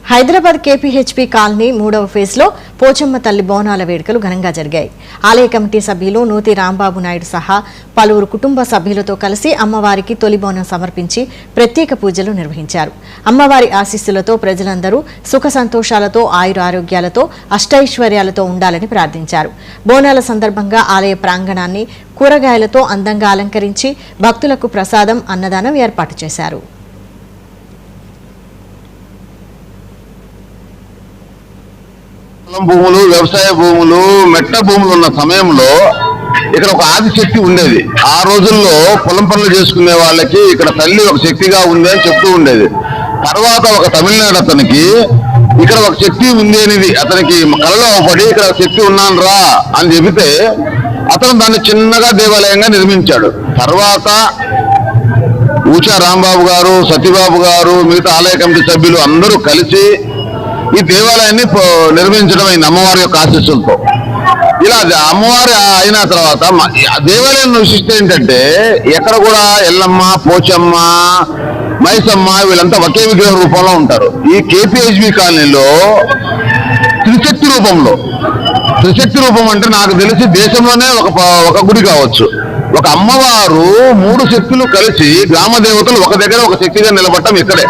Hyderabad KPHP colony 3వ ఫేజ్లో పోచమ్మ తల్లి బోనాల వేడుకలు ఘనంగా జరిగాయి. ఆలయ కమిటీ సభ్యులు నూతి రాంబాబు నాయుడు సహా పలువురు కుటుంబ సభ్యులతో కలిసి అమ్మవారికి తొలి బోనం సమర్పించి ప్రత్యేక పూజలు నిర్వహించారు. అమ్మవారి ఆశీస్సులతో ప్రజలందరూ సుఖ సంతోషాలతో ఆయురారోగ్యాలతో అష్టైశ్వర్యాలతో ఉండాలని ప్రార్థించారు. బోనాల సందర్భంగా ఆలయ ప్రాంగణాన్ని కూరగాయలతో అందంగా అలంకరించి భక్తులకు ప్రసాదం, అన్నదానం ఏర్పాటు చేశారు. భూములు, వ్యవసాయ భూములు, మెట్ట భూములు ఉన్న సమయంలో ఇక్కడ ఒక ఆదిశక్తి ఉండేది. ఆ రోజుల్లో పొలం పనులు చేసుకునే వాళ్ళకి ఇక్కడ తల్లి ఒక శక్తిగా ఉంది అని చెప్తూ ఉండేది. తర్వాత ఒక తమిళనాడు అతనికి ఇక్కడ ఒక శక్తి ఉంది అనేది అతనికి కలలో పడి ఇక్కడ శక్తి ఉన్నాను రా అని చెబితే అతను దాన్ని చిన్నగా దేవాలయంగా నిర్మించాడు. తర్వాత ఊచా రాంబాబు గారు, సతీబాబు గారు, మిగతా ఆలయ కమిటీ సభ్యులు అందరూ కలిసి ఈ దేవాలయాన్ని నిర్మించడం అయింది అమ్మవారి యొక్క ఆశీస్సులతో. ఇలా అమ్మవారి అయిన తర్వాత దేవాలయం విశిష్టత ఏంటంటే ఎక్కడ కూడా ఎల్లమ్మ, పోచమ్మ, మైసమ్మ వీళ్ళంతా ఒకే విగ్రహ రూపంలో ఉంటారు. ఈ కేపీహెచ్బీ కాలనీలో త్రిశక్తి రూపం అంటే నాకు తెలిసి దేశంలోనే ఒక గుడి కావచ్చు. ఒక అమ్మవారు 3 శక్తులు కలిసి గ్రామ దేవతలు ఒక దగ్గర ఒక శక్తిగా నిలబడటం ఇక్కడే.